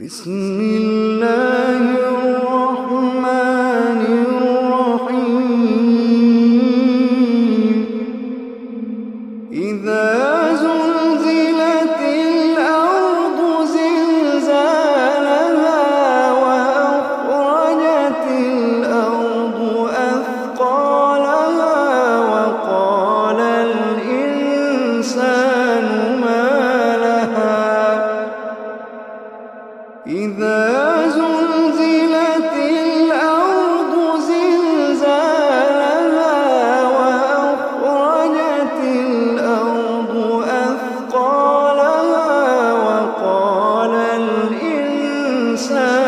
بسم الله الرحمن الرحيم إذا زلزلت الأرض زلزالها وأخرجت الأرض أثقالها وقال الإنسان ما لها إذا زلزلت الأرض زلزالها وأخرجت الأرض أثقالها وقال الإنسان